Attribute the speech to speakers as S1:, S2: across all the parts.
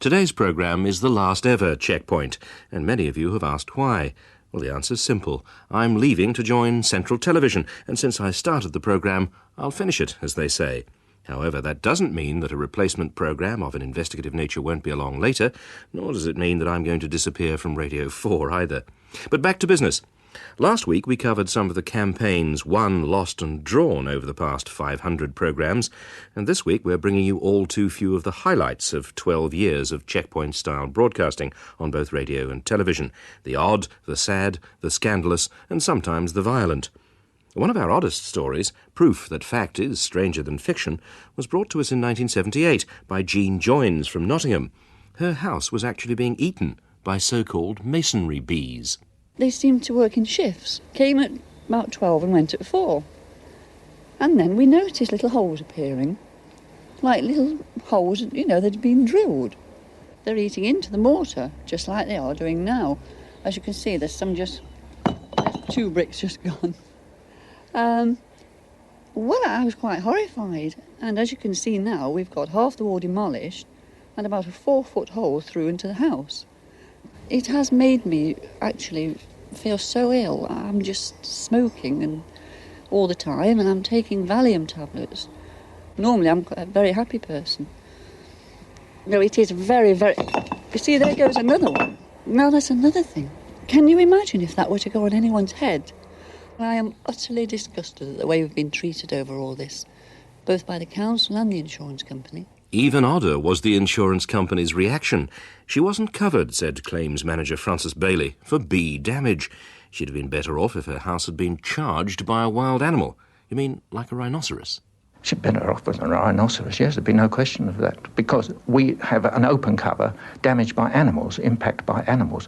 S1: Today's programme is the last ever Checkpoint, and many of you have asked why. Well, the answer's simple. I'm leaving to join Central Television, and since I started the programme, I'll finish it, as they say. However, that doesn't mean that a replacement programme of an investigative nature won't be along later, nor does it mean that I'm going to disappear from Radio 4 either. But back to business. Last week we covered some of the campaigns won, lost and drawn over the past 500 programmes, and this week we're bringing you all too few of the highlights of 12 years of Checkpoint-style broadcasting on both radio and television. The odd, the sad, the scandalous and sometimes the violent. One of our oddest stories, proof that fact is stranger than fiction, was brought to us in 1978 by Jean Joins from Nottingham. Her house was actually being eaten by so-called masonry bees.
S2: They seemed to work in shifts. Came at about 12 and went at 4. And then we noticed little holes appearing, like little holes, that had been drilled. They're eating into the mortar, just like they are doing now. As you can see, there's 2 bricks just gone. Well, I was quite horrified. And as you can see now, we've got half the wall demolished and about a 4-foot hole through into the house. It has made me actually feel so ill. I'm just smoking all the time, and I'm taking Valium tablets. Normally, I'm a very happy person. No, it is very, very... You see, there goes another one. Now, that's another thing. Can you imagine if that were to go on anyone's head? I am utterly disgusted at the way we've been treated over all this, both by the council and the insurance company.
S1: Even odder was the insurance company's reaction. She wasn't covered, said claims manager Frances Bailey, for bee damage. She'd have been better off if her house had been charged by a wild animal. You mean like a rhinoceros?
S3: She'd been better off with a rhinoceros, yes, there'd be no question of that. Because we have an open cover, damage by animals, impact by animals.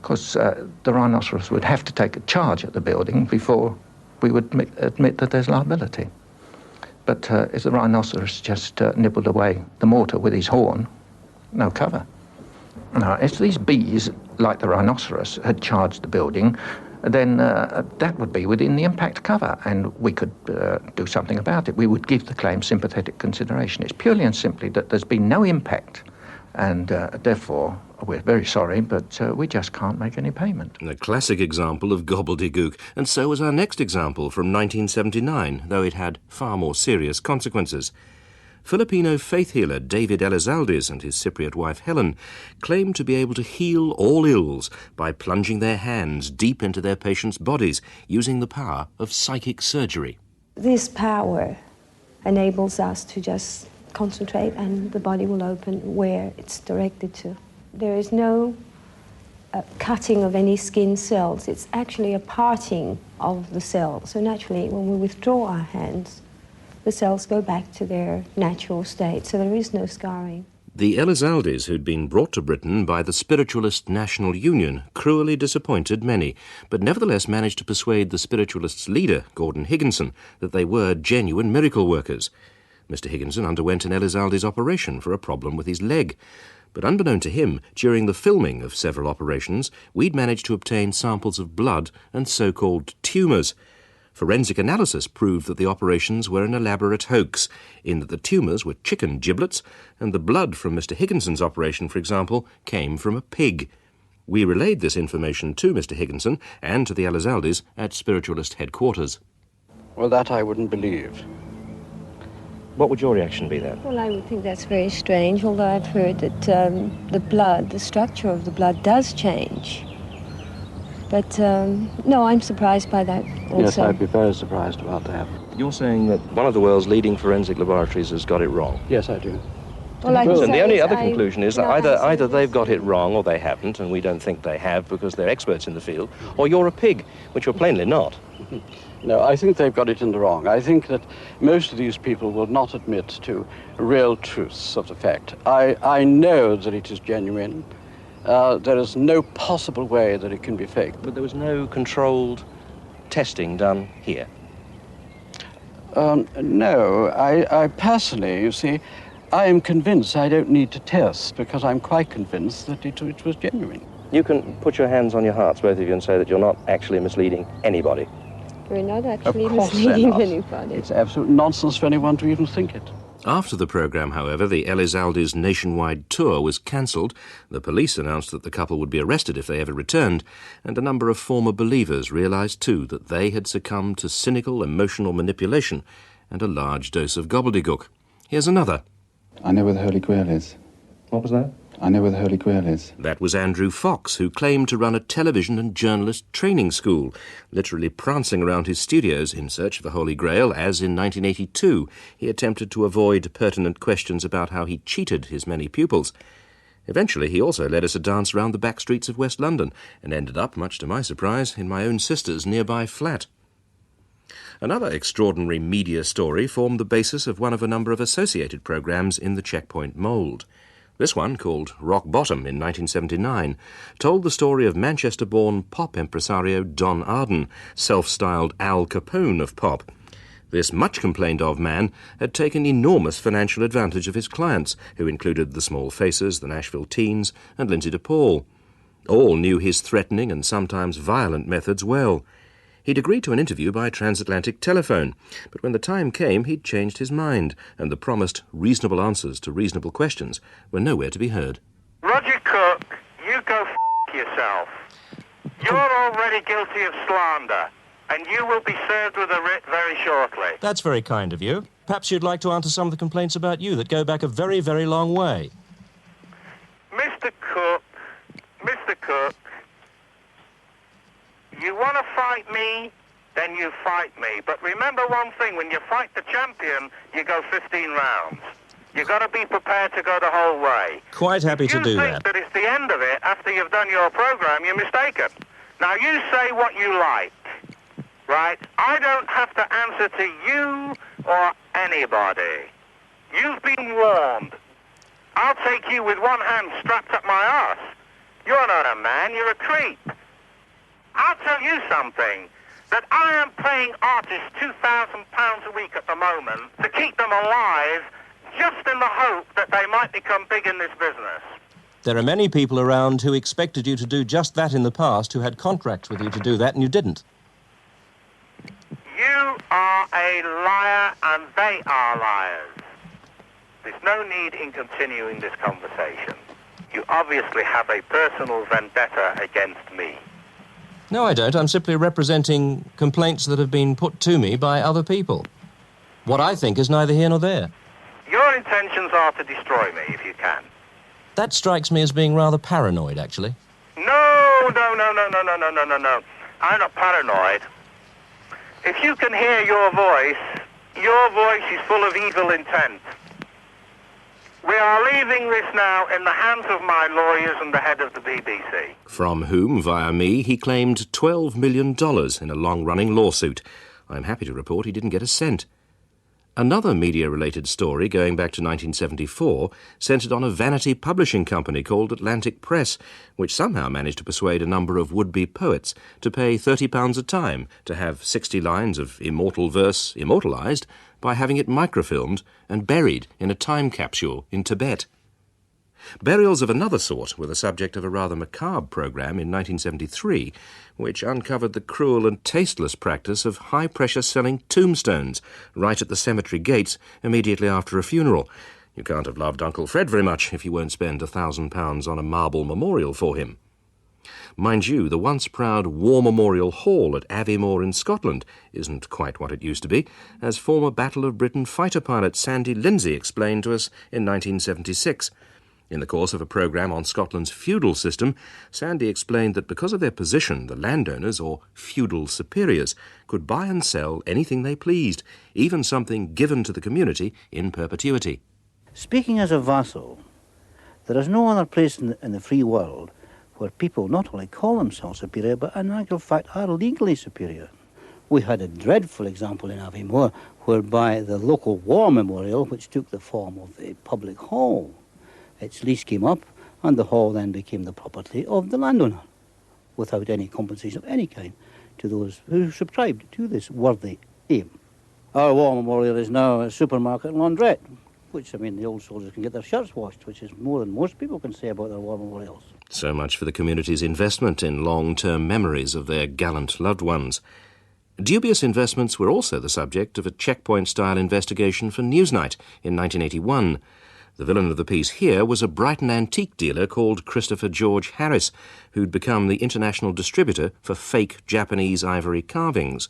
S3: Because the rhinoceros would have to take a charge at the building before we would admit that there's liability. But if the rhinoceros just nibbled away the mortar with his horn, no cover. Now, if these bees, like the rhinoceros, had charged the building, then that would be within the impact cover, and we could do something about it. We would give the claim sympathetic consideration. It's purely and simply that there's been no impact, and therefore we're very sorry, but we just can't make any payment.
S1: A classic example of gobbledygook, and so was our next example from 1979, though it had far more serious consequences. Filipino faith healer David Elizaldes and his Cypriot wife Helen claimed to be able to heal all ills by plunging their hands deep into their patients' bodies using the power of psychic surgery.
S4: This power enables us to just concentrate and the body will open where it's directed to. There is no cutting of any skin cells. It's actually a parting of the cells. So naturally, when we withdraw our hands, the cells go back to their natural state, so there is no scarring.
S1: The Elizaldes, who'd been brought to Britain by the Spiritualist National Union, cruelly disappointed many, but nevertheless managed to persuade the Spiritualists' leader, Gordon Higginson, that they were genuine miracle workers. Mr. Higginson underwent an Elizaldes operation for a problem with his leg. But unbeknown to him, during the filming of several operations, we'd managed to obtain samples of blood and so-called tumours. Forensic analysis proved that the operations were an elaborate hoax, in that the tumours were chicken giblets, and the blood from Mr. Higginson's operation, for example, came from a pig. We relayed this information to Mr. Higginson and to the Elizaldes at Spiritualist headquarters.
S5: Well, that I wouldn't believe.
S1: What would your reaction be then?
S4: Well, I would think that's very strange, although I've heard that the structure of the blood does change. But, no, I'm surprised by that also.
S5: Yes, I'd be very surprised about that.
S1: You're saying that one of the world's leading forensic laboratories has got it wrong?
S5: Yes, I do.
S4: Well,
S1: And the only other conclusion is that either they've got it wrong or they haven't, and we don't think they have because they're experts in the field, or you're a pig, which you're plainly not.
S5: No, I think they've got it in the wrong. I think that most of these people will not admit to real truths of the fact. I know that it is genuine. There is no possible way that it can be faked.
S1: But there was no controlled testing done here?
S5: No, I personally, you see, I am convinced I don't need to test because I'm quite convinced that it was genuine.
S1: You can put your hands on your hearts, both of you, and say that you're not actually misleading anybody.
S4: We're not actually misleading anybody.
S5: It's absolute nonsense for anyone to even think it.
S1: After the programme, however, the Elizalde's nationwide tour was cancelled. The police announced that the couple would be arrested if they ever returned, and a number of former believers realised too that they had succumbed to cynical emotional manipulation and a large dose of gobbledygook. Here's another.
S6: I know where the Holy Grail is.
S7: What was that?
S6: I know where the Holy Grail is.
S1: That was Andrew Fox, who claimed to run a television and journalist training school, literally prancing around his studios in search of the Holy Grail, as in 1982 he attempted to avoid pertinent questions about how he cheated his many pupils. Eventually he also led us a dance round the back streets of West London, and ended up, much to my surprise, in my own sister's nearby flat. Another extraordinary media story formed the basis of one of a number of associated programmes in the Checkpoint mould. This one, called Rock Bottom in 1979, told the story of Manchester-born pop impresario Don Arden, self-styled Al Capone of pop. This much-complained-of man had taken enormous financial advantage of his clients, who included the Small Faces, the Nashville Teens, and Lindsay DePaul. All knew his threatening and sometimes violent methods well. He'd agreed to an interview by transatlantic telephone, but when the time came, he'd changed his mind, and the promised reasonable answers to reasonable questions were nowhere to be heard.
S8: Roger Cook, you go f*** yourself. You're already guilty of slander, and you will be served with a writ very shortly.
S7: That's very kind of you. Perhaps you'd like to answer some of the complaints about you that go back a very, very long way.
S8: Mr. Cook, you want to fight me, then you fight me. But remember one thing, when you fight the champion, you go 15 rounds. You've got to be prepared to go the whole way.
S7: Quite happy to do that.
S8: You think that it's the end of it after you've done your program, you're mistaken. Now, you say what you like, right? I don't have to answer to you or anybody. You've been warned. I'll take you with one hand strapped up my arse. You're not a man, you're a creep. I'll tell you something, that I am paying artists £2,000 a week at the moment to keep them alive, just in the hope that they might become big in this business.
S7: There are many people around who expected you to do just that in the past, who had contracts with you to do that, and you didn't.
S8: You are a liar, and they are liars. There's no need in continuing this conversation. You obviously have a personal vendetta against me.
S7: No, I don't. I'm simply representing complaints that have been put to me by other people. What I think is neither here nor there.
S8: Your intentions are to destroy me, if you can.
S7: That strikes me as being rather paranoid, actually.
S8: No. I'm not paranoid. If you can hear your voice is full of evil intent. We are leaving this now in the hands of my lawyers and the head of the BBC.
S1: From whom, via me, he claimed $12 million in a long-running lawsuit. I'm happy to report he didn't get a cent. Another media-related story, going back to 1974, centred on a vanity publishing company called Atlantic Press, which somehow managed to persuade a number of would-be poets to pay £30 a time to have 60 lines of immortal verse immortalised by having it microfilmed and buried in a time capsule in Tibet. Burials of another sort were the subject of a rather macabre programme in 1973, which uncovered the cruel and tasteless practice of high-pressure selling tombstones right at the cemetery gates immediately after a funeral. You can't have loved Uncle Fred very much if you won't spend £1,000 on a marble memorial for him. Mind you, the once proud War Memorial Hall at Aviemore in Scotland isn't quite what it used to be, as former Battle of Britain fighter pilot Sandy Lindsay explained to us in 1976. In the course of a programme on Scotland's feudal system, Sandy explained that because of their position, the landowners, or feudal superiors, could buy and sell anything they pleased, even something given to the community in perpetuity.
S9: Speaking as a vassal, there is no other place in the free world where people not only call themselves superior, but in actual fact are legally superior. We had a dreadful example in Aviemore, whereby the local war memorial, which took the form of a public hall, its lease came up, and the hall then became the property of the landowner, without any compensation of any kind to those who subscribed to this worthy aim. Our war memorial is now a supermarket and laundrette, which, I mean, the old soldiers can get their shirts washed, which is more than most people can say about their war memorials.
S1: So much for the community's investment in long-term memories of their gallant loved ones. Dubious investments were also the subject of a checkpoint-style investigation for Newsnight in 1981. The villain of the piece here was a Brighton antique dealer called Christopher George Harris, who'd become the international distributor for fake Japanese ivory carvings.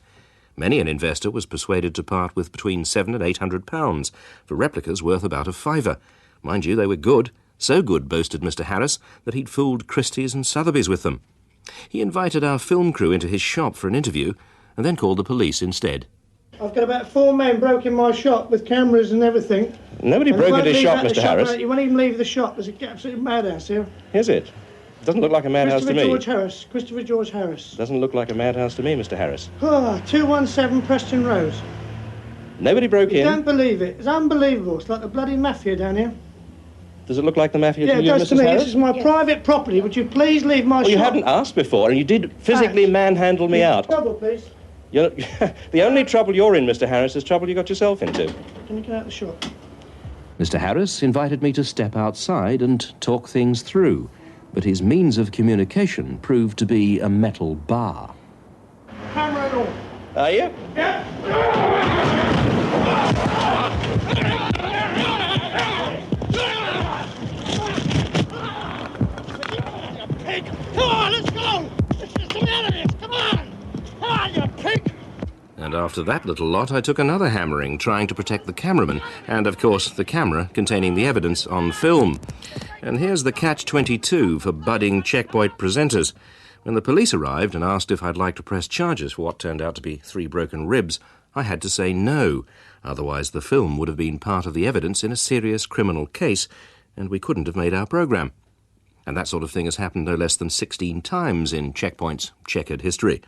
S1: Many an investor was persuaded to part with between £700 and £800 for replicas worth about a fiver. Mind you, they were good, so good, boasted Mr. Harris, that he'd fooled Christie's and Sotheby's with them. He invited our film crew into his shop for an interview and then called the police instead.
S10: I've got about 4 men broke in my shop with cameras and everything.
S11: Nobody broke into his shop, Mr. Harris.
S10: You won't even leave the shop. There's an absolute madhouse here.
S11: Is it? Doesn't look like a madhouse to me.
S10: Christopher George Harris.
S11: Doesn't look like a madhouse to me, Mr. Harris.
S10: 217 Preston Road.
S11: Nobody broke in?
S10: You don't believe it. It's unbelievable. It's like the bloody mafia down here.
S11: Does it look like the mafia to you,
S10: it does to
S11: Mrs.
S10: me.
S11: Harris?
S10: This is my private property. Would you please leave my shop?
S11: You hadn't asked before, and you did physically manhandle me out.
S10: Trouble, please.
S11: The only trouble you're in, Mr. Harris, is trouble you got yourself into.
S10: Can you get out of the shop?
S1: Mr. Harris invited me to step outside and talk things through, but his means of communication proved to be a metal bar.
S10: Camera and all.
S11: Are you?
S10: Yeah.
S12: Come on, let's go! Let's get some out of this! Come on! Come on, you pig!
S1: And after that little lot, I took another hammering, trying to protect the cameraman, and, of course, the camera containing the evidence on film. And here's the catch-22 for budding checkpoint presenters. When the police arrived and asked if I'd like to press charges for what turned out to be 3 broken ribs, I had to say no. Otherwise, the film would have been part of the evidence in a serious criminal case, and we couldn't have made our programme. And that sort of thing has happened no less than 16 times in Checkpoint's checkered history.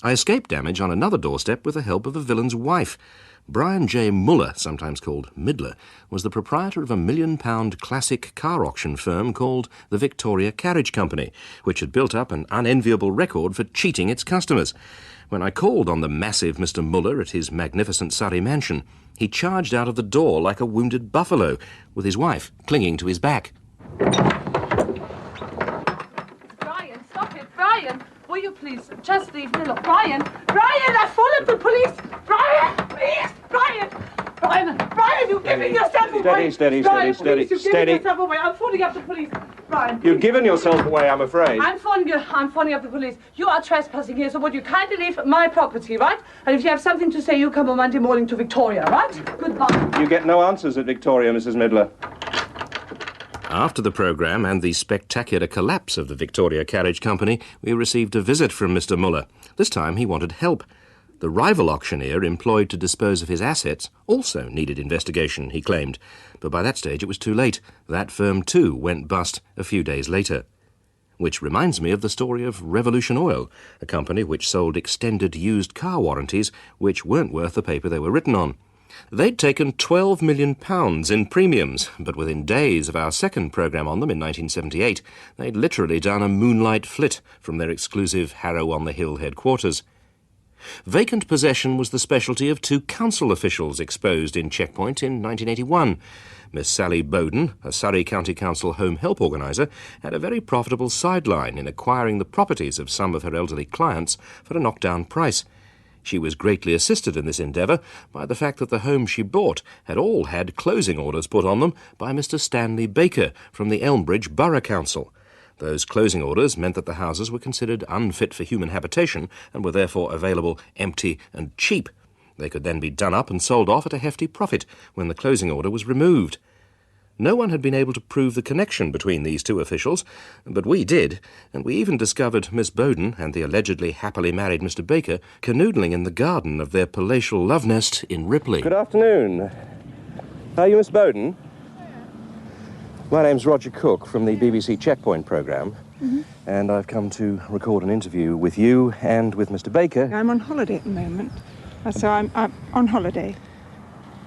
S1: I escaped damage on another doorstep with the help of a villain's wife. Brian J. Muller, sometimes called Midler, was the proprietor of a £1 million classic car auction firm called the Victoria Carriage Company, which had built up an unenviable record for cheating its customers. When I called on the massive Mr. Muller at his magnificent Surrey mansion, he charged out of the door like a wounded buffalo, with his wife clinging to his back.
S13: Brian, stop it, Brian! Will you please just leave me alone? Brian! Brian, I followed the police! Brian, please! Brian! Brian, you're giving yourself away!
S11: Steady.
S13: You're giving yourself away. I'm phoning up the police. Brian.
S11: You've given yourself away, I'm afraid.
S13: I'm phoning up the police. You are trespassing here, so would you kindly leave my property, right? And if you have something to say, you come on Monday morning to Victoria, right? Goodbye.
S11: You get no answers at Victoria, Mrs. Midler.
S1: After the programme and the spectacular collapse of the Victoria Carriage Company, we received a visit from Mr. Muller. This time he wanted help. The rival auctioneer employed to dispose of his assets also needed investigation, he claimed. But by that stage it was too late. That firm too went bust a few days later. Which reminds me of the story of Revolution Oil, a company which sold extended used car warranties which weren't worth the paper they were written on. They'd taken £12 million in premiums, but within days of our second programme on them in 1978, they'd literally done a moonlight flit from their exclusive Harrow-on-the-Hill headquarters. Vacant possession was the specialty of 2 council officials exposed in Checkpoint in 1981. Miss Sally Bowden, a Surrey County Council home help organiser, had a very profitable sideline in acquiring the properties of some of her elderly clients for a knockdown price. She was greatly assisted in this endeavour by the fact that the homes she bought had all had closing orders put on them by Mr. Stanley Baker from the Elmbridge Borough Council. Those closing orders meant that the houses were considered unfit for human habitation and were therefore available empty and cheap. They could then be done up and sold off at a hefty profit when the closing order was removed. No one had been able to prove the connection between these 2 officials, but we did, and we even discovered Miss Bowden and the allegedly happily married Mr. Baker canoodling in the garden of their palatial love nest in Ripley.
S11: Good afternoon. Are you Miss Bowden? My name's Roger Cook from the BBC Checkpoint programme, and I've come to record an interview with you and with Mr. Baker.
S14: I'm on holiday at the moment, so I'm on holiday.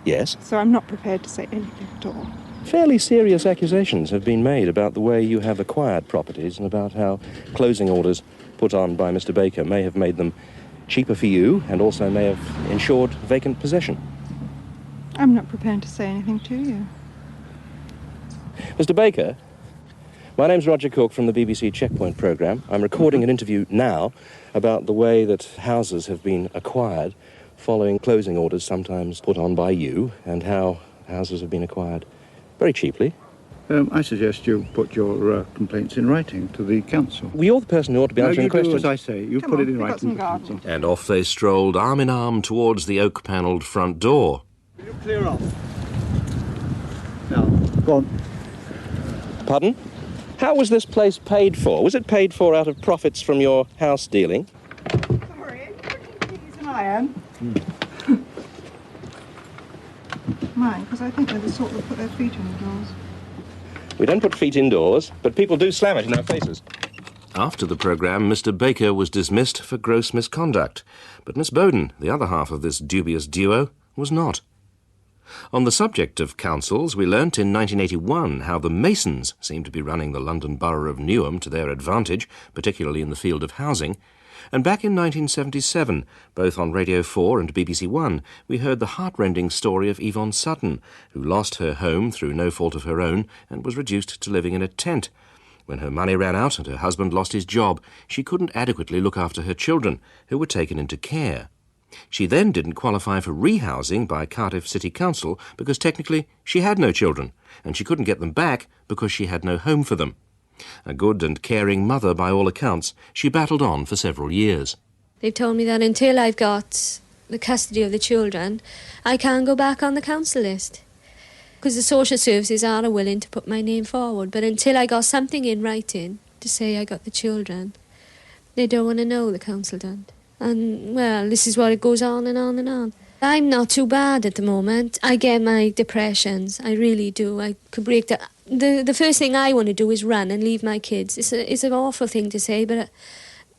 S11: Yes?
S14: So I'm not prepared to say anything at all.
S11: Fairly serious accusations have been made about the way you have acquired properties and about how closing orders put on by Mr. Baker may have made them cheaper for you and also may have ensured vacant possession.
S14: I'm not prepared to say anything to you.
S11: Mr. Baker, My name's Roger Cook from the BBC Checkpoint programme. I'm recording an interview now about the way that houses have been acquired following closing orders sometimes put on by you, and how houses have been acquired very cheaply.
S3: I suggest you put your complaints in writing to the council.
S11: Well, you're the person who ought to be answering questions.
S3: You do as I say. You put it in writing to the council.
S1: And off they strolled arm in arm towards the oak-panelled front door.
S10: Will you clear off?
S3: Now, go on.
S11: Pardon? How was this place paid for? Was it paid for out of profits from your house dealing?
S14: Sorry, I am. Mine, because I think they're the sort that put their feet in the doors.
S11: We don't put feet indoors, but people do slam it in our faces.
S1: After the programme, Mr. Baker was dismissed for gross misconduct, but Miss Bowden, the other half of this dubious duo, was not. On the subject of councils, we learnt in 1981 how the Masons seemed to be running the London Borough of Newham to their advantage, particularly in the field of housing. And back in 1977, both on Radio 4 and BBC One, we heard the heartrending story of Yvonne Sutton, who lost her home through no fault of her own and was reduced to living in a tent. When her money ran out and her husband lost his job, she couldn't adequately look after her children, who were taken into care. She then didn't qualify for rehousing by Cardiff City Council because technically she had no children, and she couldn't get them back because she had no home for them. A good and caring mother by all accounts, she battled on for several years.
S4: They've told me that until I've got the custody of the children, I can't go back on the council list. Because the social services are willing to put my name forward, but until I got something in writing to say I got the children, they don't want to know the council don't. And, well, this is what it goes on and on and on. I'm not too bad at the moment. I get my depressions. I really do. I could break down. The first thing I want to do is run and leave my kids. It's an awful thing to say, but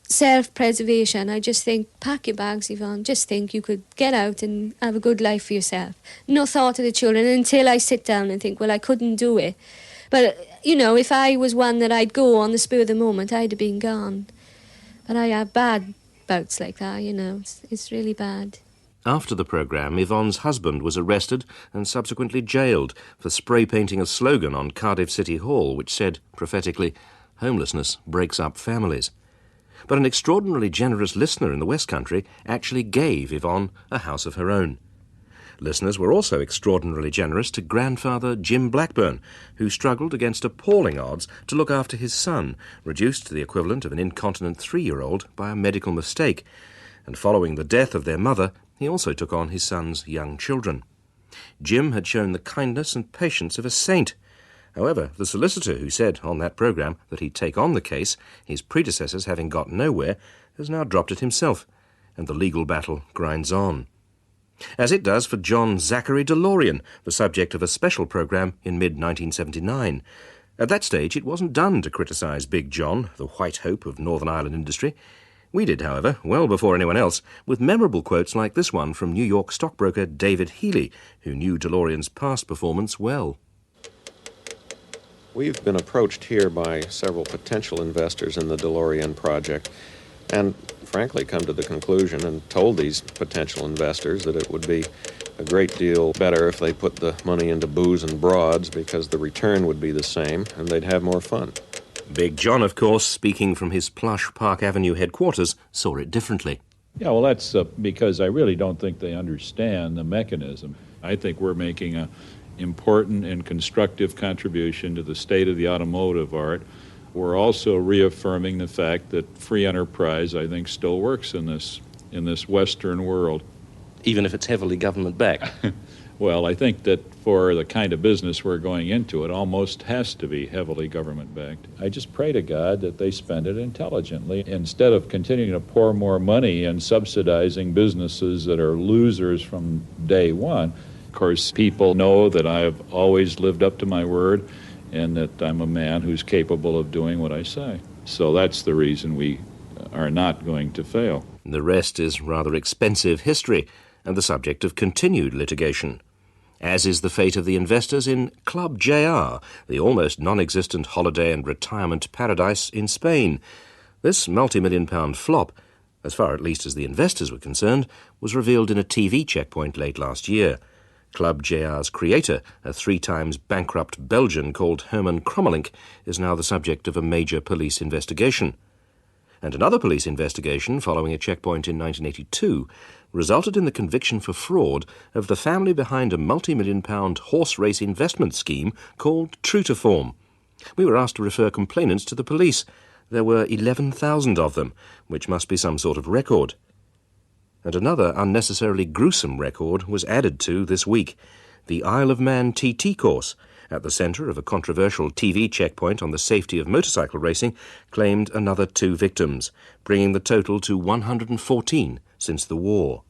S4: self-preservation, I just think, pack your bags, Yvonne. Just think you could get out and have a good life for yourself. No thought of the children until I sit down and think, well, I couldn't do it. But, you know, if I was one that I'd go on the spur of the moment, I'd have been gone. But I have bad bouts like that, you know. It's really bad.
S1: After the programme, Yvonne's husband was arrested and subsequently jailed for spray painting a slogan on Cardiff City Hall which said, prophetically, "Homelessness breaks up families." But an extraordinarily generous listener in the West Country actually gave Yvonne a house of her own. Listeners were also extraordinarily generous to grandfather Jim Blackburn, who struggled against appalling odds to look after his son, reduced to the equivalent of an incontinent 3-year-old by a medical mistake. And following the death of their mother, he also took on his son's young children. Jim had shown the kindness and patience of a saint. However, the solicitor who said on that programme that he'd take on the case, his predecessors having got nowhere, has now dropped it himself, and the legal battle grinds on. As it does for John Zachary DeLorean, the subject of a special programme in mid-1979. At that stage, it wasn't done to criticise Big John, the white hope of Northern Ireland industry. We did, however, well before anyone else, with memorable quotes like this one from New York stockbroker David Healy, who knew DeLorean's past performance well.
S15: We've been approached here by several potential investors in the DeLorean project, and frankly come to the conclusion and told these potential investors that it would be a great deal better if they put the money into booze and broads because the return would be the same and they'd have more fun.
S1: Big John, of course, speaking from his plush Park Avenue headquarters, saw it differently.
S16: Yeah, well, that's because I really don't think they understand the mechanism. I think we're making an important and constructive contribution to the state of the automotive art. We're also reaffirming the fact that free enterprise, I think, still works in this Western world.
S11: Even if it's heavily government-backed?
S16: Well, I think that for the kind of business we're going into, it almost has to be heavily government-backed. I just pray to God that they spend it intelligently instead of continuing to pour more money and subsidizing businesses that are losers from day one. Of course, people know that I've always lived up to my word and that I'm a man who's capable of doing what I say. So that's the reason we are not going to fail.
S1: The rest is rather expensive history and the subject of continued litigation, as is the fate of the investors in Club JR, the almost non-existent holiday and retirement paradise in Spain. This multi-million-pound flop, as far at least as the investors were concerned, was revealed in a TV checkpoint late last year. Club JR's creator, a 3 times bankrupt Belgian called Herman Krommelink, is now the subject of a major police investigation. And another police investigation, following a checkpoint in 1982, resulted in the conviction for fraud of the family behind a multi-million-pound horse race investment scheme called True to Form. We were asked to refer complainants to the police. There were 11,000 of them, which must be some sort of record. And another unnecessarily gruesome record was added to this week, the Isle of Man TT course, at the centre of a controversial TV checkpoint on the safety of motorcycle racing, claimed another 2 victims, bringing the total to 114 since the war.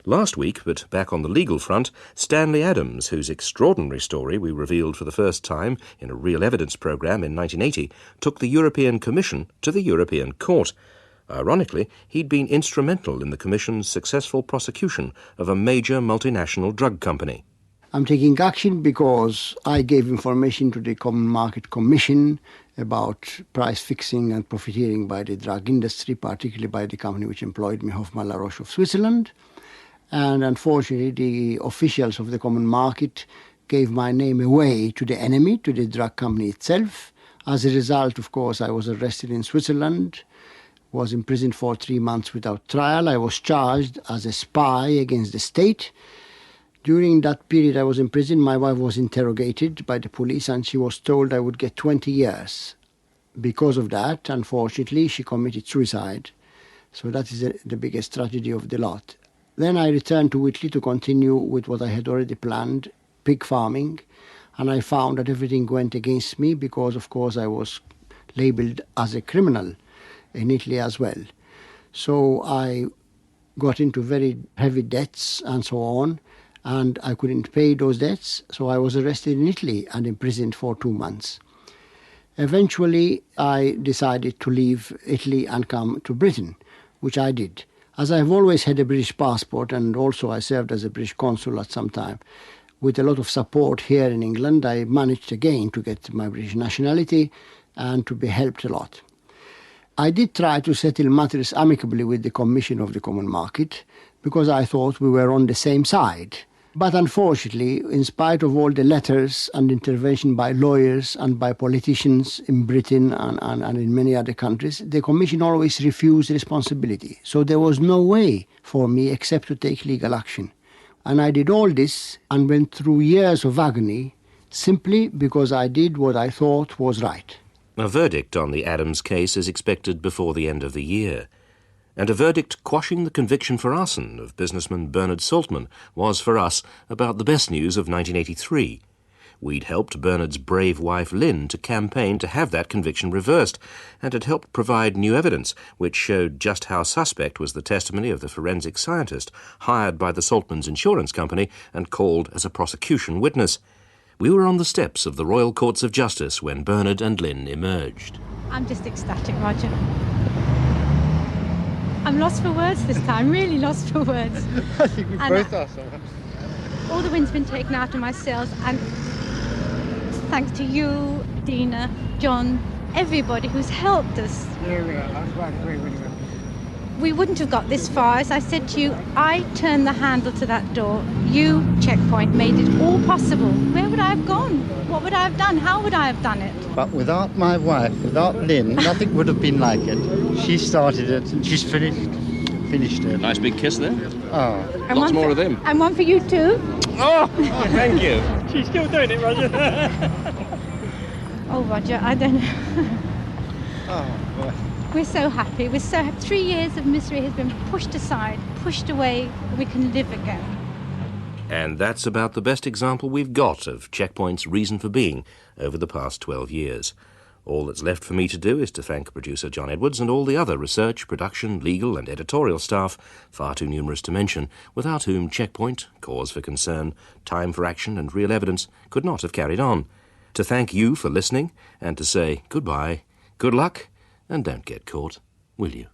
S1: Last week, but back on the legal front, Stanley Adams, whose extraordinary story we revealed for the first time in a Real Evidence programme in 1980, took the European Commission to the European Court. Ironically, he'd been instrumental in the Commission's successful prosecution of a major multinational drug company.
S17: I'm taking action because I gave information to the Common Market Commission about price fixing and profiteering by the drug industry, particularly by the company which employed me, Hoffmann La Roche of Switzerland. And unfortunately, the officials of the Common Market gave my name away to the enemy, to the drug company itself. As a result, of course, I was arrested in Switzerland, was imprisoned for 3 months without trial. I was charged as a spy against the state. During that period I was in prison, my wife was interrogated by the police and she was told I would get 20 years. Because of that, unfortunately, she committed suicide. So that is the biggest tragedy of the lot. Then I returned to Whitley to continue with what I had already planned, pig farming, and I found that everything went against me because, of course, I was labelled as a criminal in Italy as well. So I got into very heavy debts and so on, and I couldn't pay those debts, so I was arrested in Italy and imprisoned for 2 months. Eventually, I decided to leave Italy and come to Britain, which I did. As I've always had a British passport, and also I served as a British consul at some time, with a lot of support here in England, I managed again to get my British nationality and to be helped a lot. I did try to settle matters amicably with the Commission of the Common Market because I thought we were on the same side. But unfortunately, in spite of all the letters and intervention by lawyers and by politicians in Britain and in many other countries, the Commission always refused responsibility. So there was no way for me except to take legal action. And I did all this and went through years of agony simply because I did what I thought was right.
S1: A verdict on the Adams case is expected before the end of the year. And a verdict quashing the conviction for arson of businessman Bernard Saltman was, for us, about the best news of 1983. We'd helped Bernard's brave wife Lynn to campaign to have that conviction reversed, and had helped provide new evidence which showed just how suspect was the testimony of the forensic scientist hired by the Saltman's insurance company and called as a prosecution witness. We were on the steps of the Royal Courts of Justice when Bernard and Lynn emerged.
S18: I'm just ecstatic, Roger. I'm lost for words this time, really lost for words.
S10: I think we both are somewhat.
S18: All the wind's been taken out of my sails, and thanks to you, Dina, John, everybody who's helped us.
S10: Here we are, that's right, really good.
S18: We wouldn't have got this far. As I said to you, I turned the handle to that door. You, Checkpoint, made it all possible. Where would I have gone? What would I have done? How would I have done it?
S9: But without my wife, without Lynn, nothing would have been like it. She started it and she's finished it.
S11: Nice big kiss there.
S9: Oh.
S18: And
S11: Lots more of them.
S18: And one for you too.
S11: Oh, thank you.
S10: She's still doing it, Roger.
S18: Oh, Roger, I don't know.
S9: Oh, boy.
S18: We're so happy. 3 years of misery has been pushed aside, pushed away. We can live again.
S1: And that's about the best example we've got of Checkpoint's reason for being over the past 12 years. All that's left for me to do is to thank producer John Edwards and all the other research, production, legal and editorial staff, far too numerous to mention, without whom Checkpoint, Cause for Concern, Time for Action and Real Evidence could not have carried on. To thank you for listening and to say goodbye, good luck, and don't get caught, will you?